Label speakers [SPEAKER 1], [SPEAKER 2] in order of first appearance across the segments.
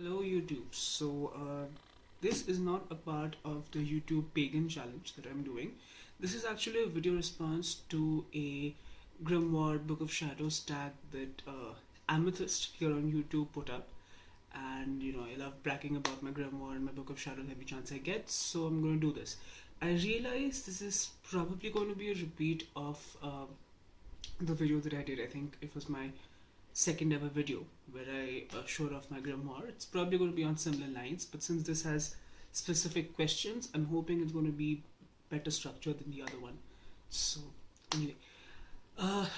[SPEAKER 1] Hello YouTube. This is not a part of the YouTube pagan challenge that I'm doing. This is actually a video response to a Grimoire Book of Shadows tag that Amethyst here on YouTube put up. And I love bragging about my Grimoire and my Book of Shadows every chance I get, so I'm going to do this. I realize this is probably going to be a repeat of the video that I did. I think it was my second ever video where I showed off my grimoire. It's probably going to be on similar lines, but since this has specific questions, I'm hoping it's going to be better structured than the other one. So anyway,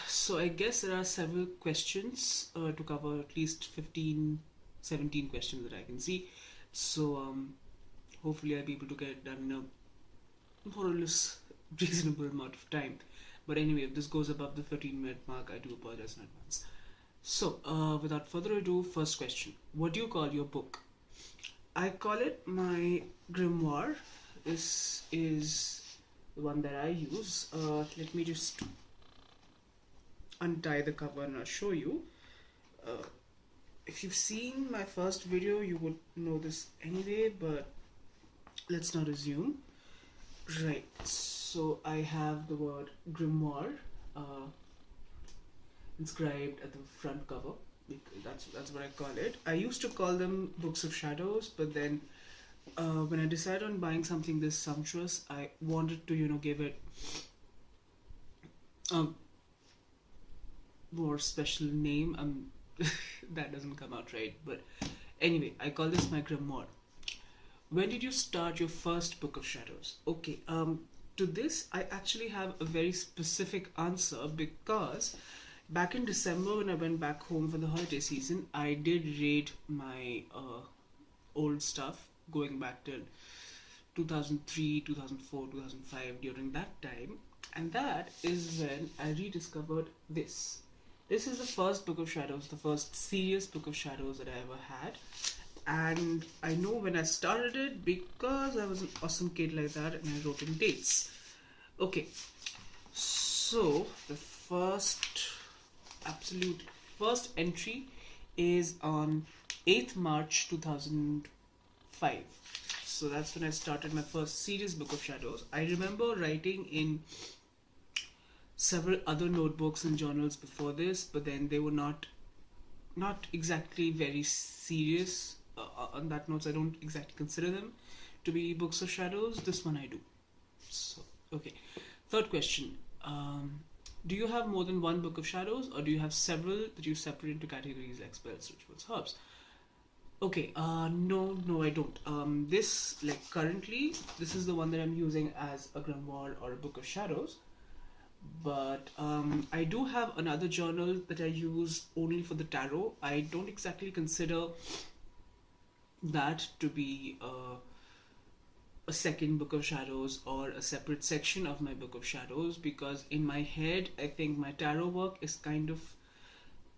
[SPEAKER 1] so I guess there are several questions to cover, at least 15, 17 questions that I can see. So hopefully I'll be able to get it done in a more or less reasonable amount of time. But anyway, if this goes above the 15-minute mark, I do apologize in advance. So, without further ado, first question. What do you call your book? I call it my grimoire. This is the one that I use. Let me just untie the cover and I'll show you. If you've seen my first video, you would know this anyway, but let's not assume. Right, so I have the word grimoire inscribed at the front cover. That's what I call it. I used to call them Books of Shadows, but then when I decided on buying something this sumptuous, I wanted to give it a more special name. That doesn't come out right, but anyway, I call this my grimoire. When did you start your first Book of Shadows? Okay, to this I actually have a very specific answer, because back in December, when I went back home for the holiday season, I did read my old stuff going back to 2003, 2004, 2005, during that time. And that is when I rediscovered this. This is the first Book of Shadows, the first serious Book of Shadows that I ever had. And I know when I started it because I was an awesome kid like that and I wrote in dates. Okay, so the absolute first entry is on 8th March 2005. So that's when I started my first serious Book of Shadows. I remember writing in several other notebooks and journals before this, but then they were not exactly very serious. On that note, I don't exactly consider them to be Books of Shadows. This one I do. So, okay. Third question. Do you have more than one Book of Shadows, or do you have several that you separate into categories like spells, rituals, herbs? Okay, no, I don't. This, currently, this is the one that I'm using as a grimoire or a Book of Shadows. But I do have another journal that I use only for the tarot. I don't exactly consider that to be a second Book of Shadows or a separate section of my Book of Shadows, because in my head I think my tarot work is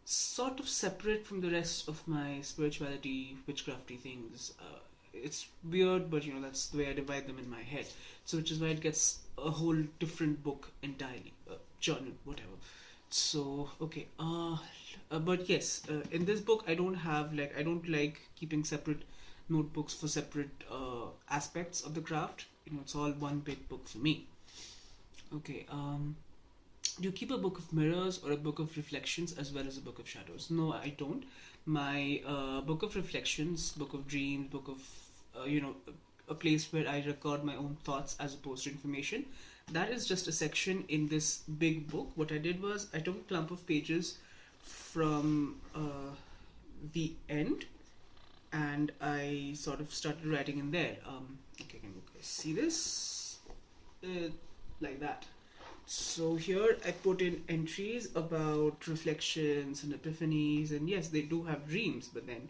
[SPEAKER 1] sort of separate from the rest of my spirituality, witchcrafty things. It's weird, but that's the way I divide them in my head. So which is why it gets a whole different book entirely, journal, whatever. So okay, but yes, in this book I don't like keeping separate notebooks for separate aspects of the craft. It's all one big book for me. Okay, do you keep a book of mirrors or a book of reflections as well as a book of shadows? No, I don't. My book of reflections, book of dreams, book of a place where I record my own thoughts as opposed to information, that is just a section in this big book. What I did was I took a clump of pages from the end and I sort of started writing in there. Okay, can you guys see this? Like that. So here I put in entries about reflections and epiphanies, and yes, they do have dreams, but then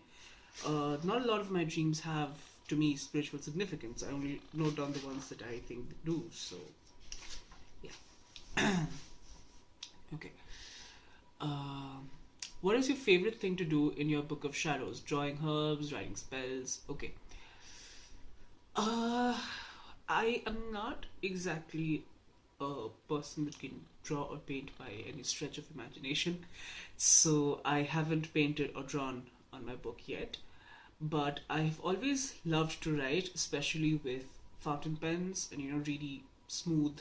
[SPEAKER 1] not a lot of my dreams have, to me, spiritual significance. I only note down the ones that I think they do. So yeah. Okay. What is your favorite thing to do in your Book of Shadows? Drawing herbs, writing spells. Okay. I am not exactly a person that can draw or paint by any stretch of imagination, so I haven't painted or drawn on my book yet. but I've always loved to write, especially with fountain pens and really smooth,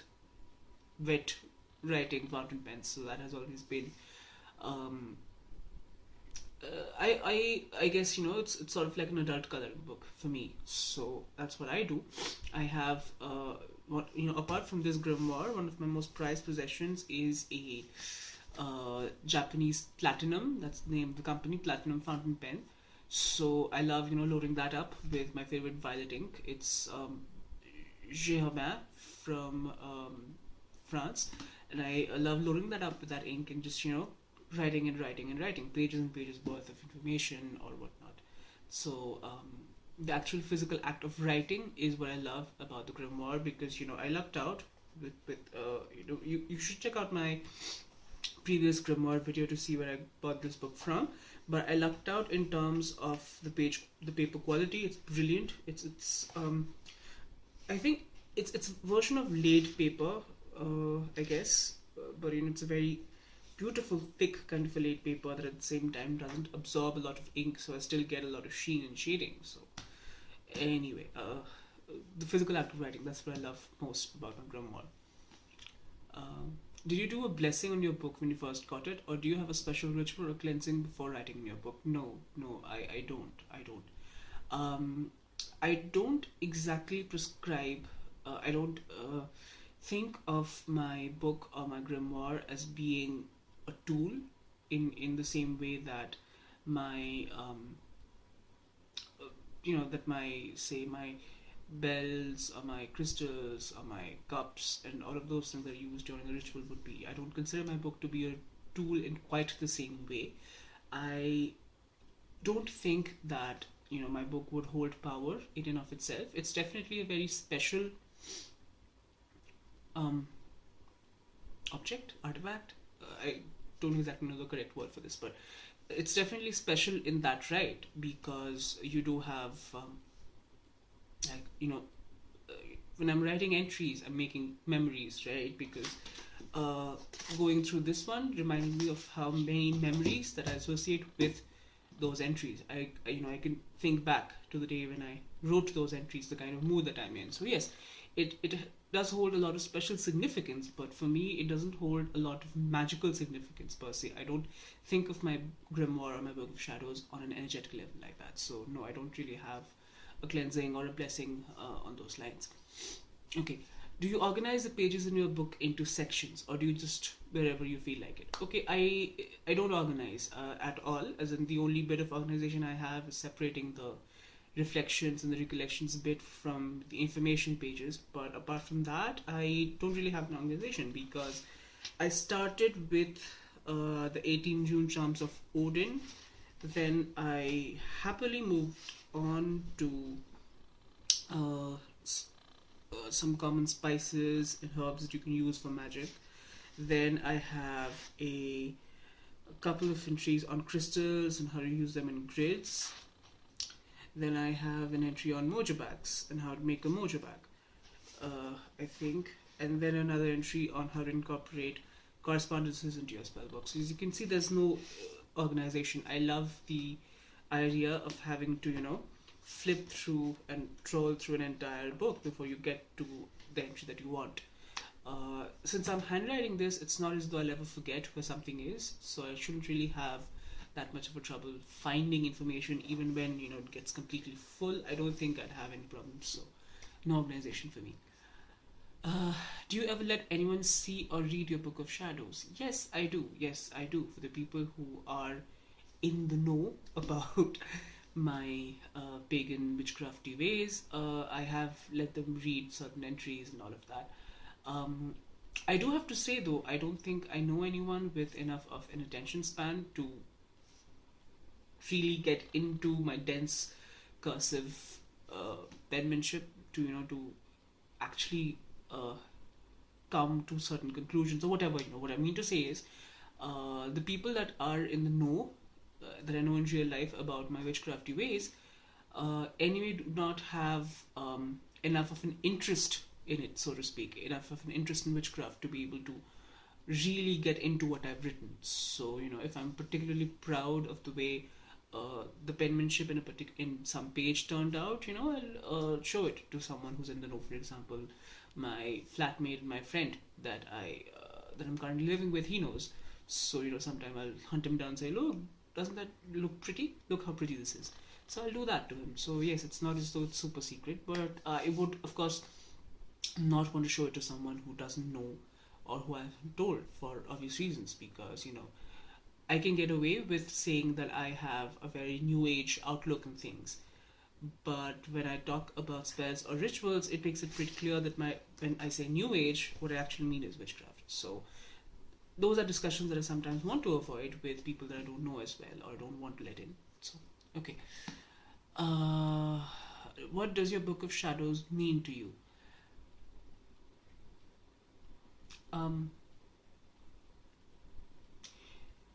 [SPEAKER 1] wet writing fountain pens. So that has always been um, I guess it's sort of like an adult coloring book for me. So that's what I do. I have what apart from this grimoire, one of my most prized possessions is a Japanese Platinum. That's the name of the company, Platinum fountain pen. So I love loading that up with my favorite violet ink. It's Germain from France, and I love loading that up with that ink and just writing and writing and writing pages and pages worth of information or whatnot. So the actual physical act of writing is what I love about the grimoire, because I lucked out with you should check out my previous grimoire video to see where I bought this book from. But I lucked out in terms of the paper quality. It's brilliant. It's I think it's a version of laid paper, I guess, but it's a very beautiful, thick kind of a laid paper that at the same time doesn't absorb a lot of ink, so I still get a lot of sheen and shading. So anyway, the physical act of writing, that's what I love most about my grimoire. Did you do a blessing on your book when you first got it, or do you have a special ritual or cleansing before writing in your book? No, I don't. I don't exactly prescribe. I don't think of my book or my grimoire as being a tool in the same way that my that my bells or my crystals or my cups and all of those things that are used during a ritual would be. I don't consider my book to be a tool in quite the same way. I don't think that my book would hold power in and of itself. It's definitely a very special artifact. I don't exactly know the correct word for this, but it's definitely special in that right, because you do have when I'm writing entries, I'm making memories, right? Because going through this one reminded me of how many memories that I associate with those entries. I can think back to the day when I wrote those entries, the kind of mood that I'm in. So yes, it does hold a lot of special significance, but for me it doesn't hold a lot of magical significance per se. I don't think of my grimoire or my Book of Shadows on an energetic level like that. So no, I don't really have a cleansing or a blessing on those lines. Okay. Do you organize the pages in your book into sections, or do you just wherever you feel like it? Okay, I don't organize at all. As in, the only bit of organization I have is separating the reflections and the recollections bit from the information pages. But apart from that, I don't really have an organization, because I started with the 18 June Charms of Odin. Then I happily moved on to some common spices and herbs that you can use for magic. Then I have a couple of entries on crystals and how to use them in grids. Then I have an entry on mojo bags and how to make a mojo bag, I think. And then another entry on how to incorporate correspondences into your spellbook. So as you can see, there's no organization. I love the idea of having to, flip through and troll through an entire book before you get to the entry that you want. Since I'm handwriting this, it's not as though I'll ever forget where something is, so I shouldn't really have that much of a trouble finding information even when it gets completely full. I don't think I'd have any problems, so no organization for me. Do you ever let anyone see or read your Book of Shadows? Yes, I do. For the people who are in the know about my pagan witchcrafty ways, I have let them read certain entries and all of that. I do have to say though, I don't think I know anyone with enough of an attention span to really get into my dense cursive penmanship to actually come to certain conclusions or whatever. What I mean to say is, the people that are in the know, that I know in real life about my witchcrafty ways, anyway do not have enough of an interest in it, so to speak, enough of an interest in witchcraft to be able to really get into what I've written. So if I'm particularly proud of the way the penmanship in some page turned out, I'll show it to someone who's in the know. For example, my flatmate, my friend that I'm currently living with, he knows. So sometime I'll hunt him down and say, look, doesn't that look pretty? Look how pretty this is. So I'll do that to him. So yes, it's not as though it's super secret, but I would of course not want to show it to someone who doesn't know or who I haven't told for obvious reasons, because I can get away with saying that I have a very new age outlook on things. But when I talk about spells or rituals, it makes it pretty clear that when I say new age, what I actually mean is witchcraft. So those are discussions that I sometimes want to avoid with people that I don't know as well or don't want to let in. So, okay. What does your Book of Shadows mean to you?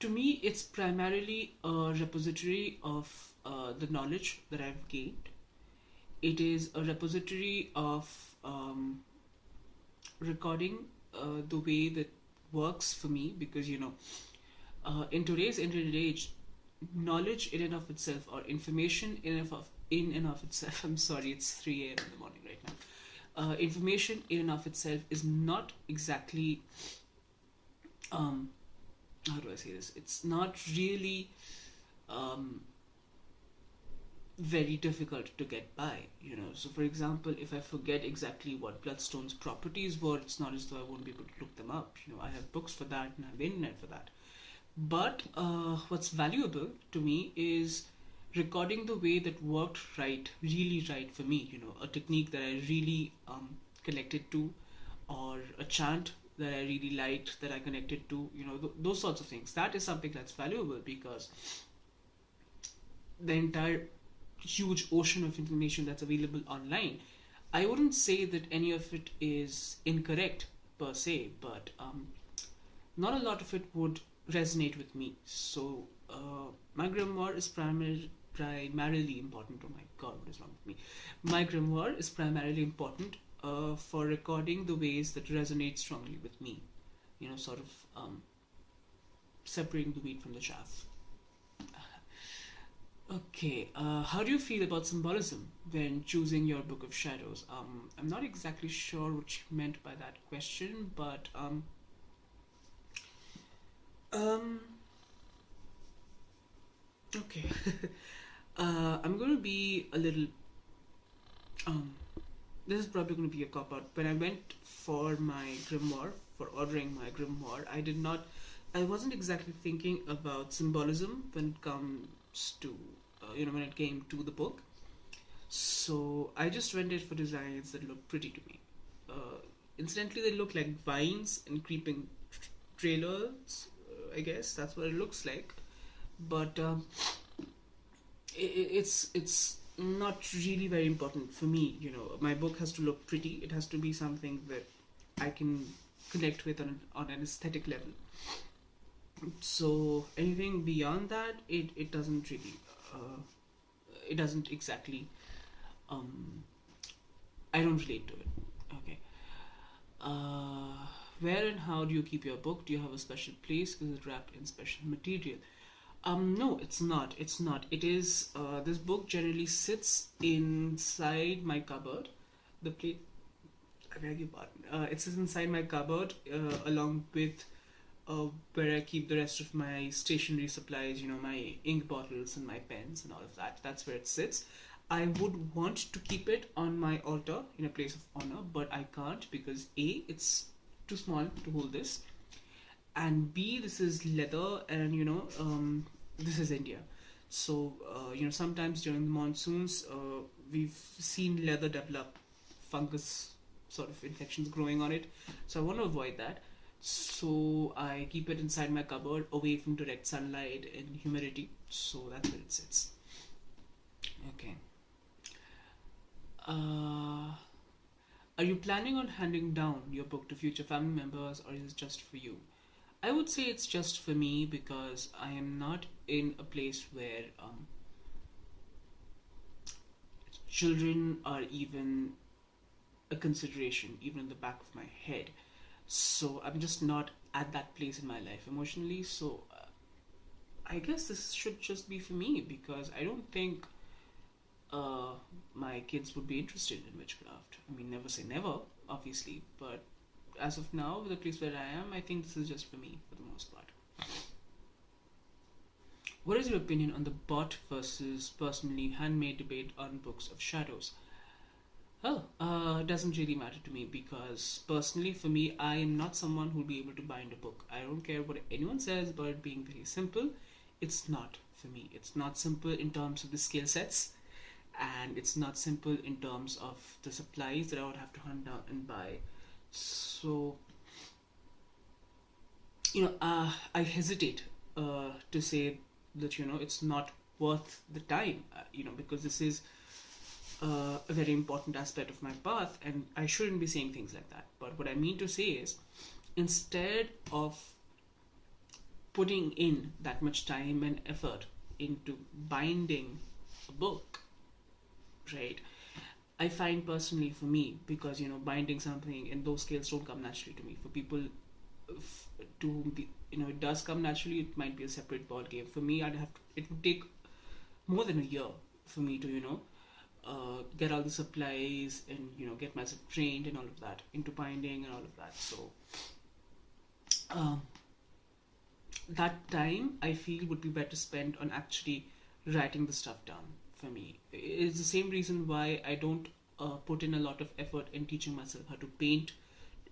[SPEAKER 1] To me, it's primarily a repository of the knowledge that I've gained. It is a repository of recording the way that works for me, because in today's internet age, knowledge in and of itself, or information in and of itself, I'm sorry, it's 3 a.m. in the morning right now. Information in and of itself is not exactly how do I say this? It's not really very difficult to get by, So, for example, if I forget exactly what bloodstone's properties were, it's not as though I won't be able to look them up. I have books for that and I have the internet for that. But what's valuable to me is recording the way that worked really right for me. A technique that I really connected to, or a chant that I really liked, that I connected to, those sorts of things. That is something that's valuable, because the entire huge ocean of information that's available online, I wouldn't say that any of it is incorrect per se, but not a lot of it would resonate with me. So my grimoire is primarily important. Oh my god, what is wrong with me? My grimoire is primarily important for recording the ways that resonate strongly with me, sort of separating the wheat from the chaff. Okay, how do you feel about symbolism when choosing your Book of Shadows? I'm not exactly sure what you meant by that question, but okay. I'm going to be a little this is probably going to be a cop out. When I went for ordering my grimoire, I wasn't exactly thinking about symbolism when it comes to when it came to the book. So I just went in for designs that look pretty to me. Incidentally, they look like vines and creeping trailers. I guess that's what it looks like. But it's not really very important for me. My book has to look pretty. It has to be something that I can connect with on an aesthetic level. So anything beyond that, it doesn't really it doesn't exactly I don't relate to it. Okay. Where and how do you keep your book? Do you have a special place? Is it wrapped in special material? No, it's not. It is this book generally sits inside my cupboard. The place, I beg your pardon. It sits inside my cupboard along with where I keep the rest of my stationery supplies, my ink bottles and my pens and all of that. That's where it sits. I would want to keep it on my altar in a place of honor, but I can't, because A, it's too small to hold this, and B, this is leather, and this is India. So sometimes during the monsoons, we've seen leather develop fungus sort of infections growing on it. So I want to avoid that. So I keep it inside my cupboard, away from direct sunlight and humidity. So that's where it sits. Okay. Are you planning on handing down your book to future family members, or is it just for you? I would say it's just for me, because I am not in a place where children are even a consideration, even in the back of my head. So I'm just not at that place in my life emotionally. So I guess this should just be for me because I don't think uh, my kids would be interested in witchcraft. I mean, never say never, obviously, but as of now, the place where I am, I think this is just for me for the most part. What is your opinion on the bot versus personally handmade debate on Books of Shadows? Oh, it doesn't really matter to me because personally, for me, I am not someone who'll be able to bind a book. I don't care what anyone says about it being very simple. It's not for me. It's not simple in terms of the skill sets, and it's not simple in terms of the supplies that I would have to hunt down and buy. So, I hesitate to say that it's not worth the time. Because this is a very important aspect of my path, and I shouldn't be saying things like that. But what I mean to say is, instead of putting in that much time and effort into binding a book, right? I find personally for me, because binding something and those skills don't come naturally to me. For people to whom it does come naturally, it might be a separate ball game. For me, it would take more than a year for me to get all the supplies and get myself trained and all of that into binding and all of that. So that time I feel would be better spent on actually writing the stuff down. For me, it's the same reason why I don't put in a lot of effort in teaching myself how to paint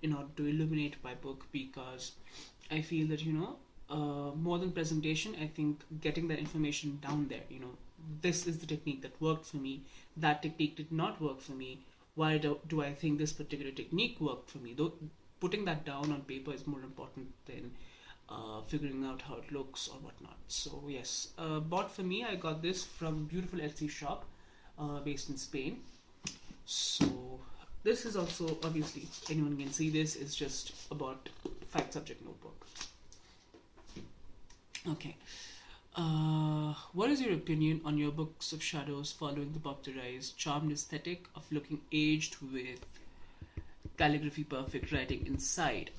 [SPEAKER 1] in order to illuminate my book, because I feel that more than presentation, I think getting that information down there, this is the technique that worked for me, that technique did not work for me, why do I think this particular technique worked for me. Though putting that down on paper is more important than figuring out how it looks or whatnot. So yes, bought for me, I got this from beautiful Etsy shop based in Spain. So this is also, obviously anyone can see, this is just about 5 subject notebook. Okay. What is your opinion on your Books of Shadows following the popularized charmed aesthetic of looking aged with calligraphy perfect writing inside?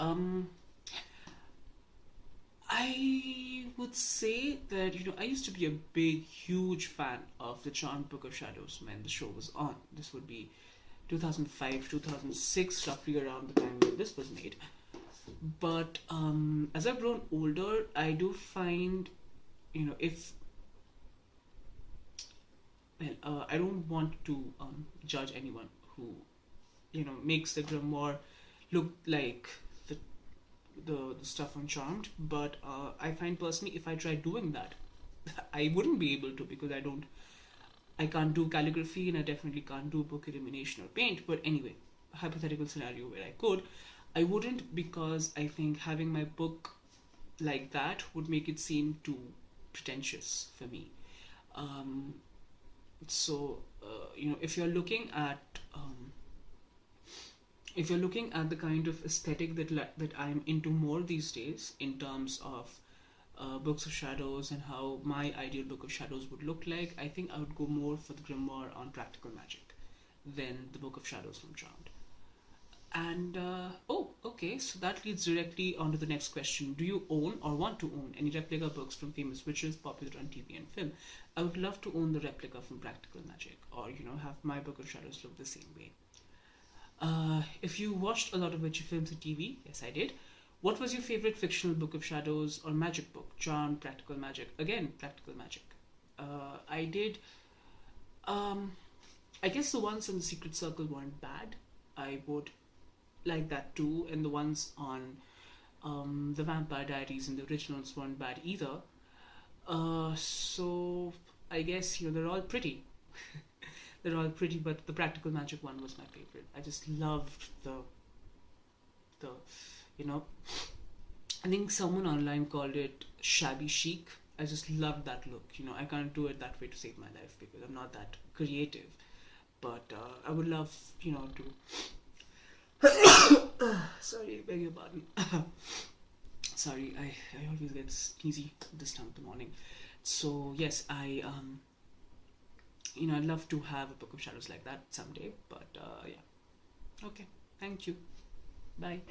[SPEAKER 1] I would say that I used to be a big, huge fan of the Charmed Book of Shadows when the show was on. This would be 2005, 2006, roughly around the time when this was made. But as I've grown older, I do find, if I don't want to judge anyone who makes the grimoire look like the stuff on Charmed, but I find personally, if I try doing that, I wouldn't be able to, because I can't do calligraphy, and I definitely can't do book illumination or paint. But anyway, hypothetical scenario where I wouldn't, because I think having my book like that would make it seem too pretentious for me. So if you're looking at the kind of aesthetic that I'm into more these days, in terms of Books of Shadows and how my ideal Book of Shadows would look like, I think I would go more for the grimoire on practical magic than the Book of Shadows from Charmed. And okay, so that leads directly onto the next question. Do you own or want to own any replica books from famous witches popular on TV and film? I would love to own the replica from Practical Magic, or have my Book of Shadows look the same way. If you watched a lot of witchy films and TV, yes I did. What was your favorite fictional Book of Shadows or magic book? Charm, Practical Magic. Again, Practical Magic. I did. I guess the ones on the Secret Circle weren't bad. I would like that too, and the ones on the Vampire Diaries and the originals weren't bad either. So I guess they're all pretty. They're all pretty, but the Practical Magic one was my favorite. I just loved the I think someone online called it shabby chic. I just loved that look. I can't do it that way to save my life because I'm not that creative. But I would love, to. Sorry, beg your pardon. Sorry, I always get sneezy this time of the morning. So yes, I'd love to have a Book of Shadows like that someday. But yeah, okay. Thank you. Bye.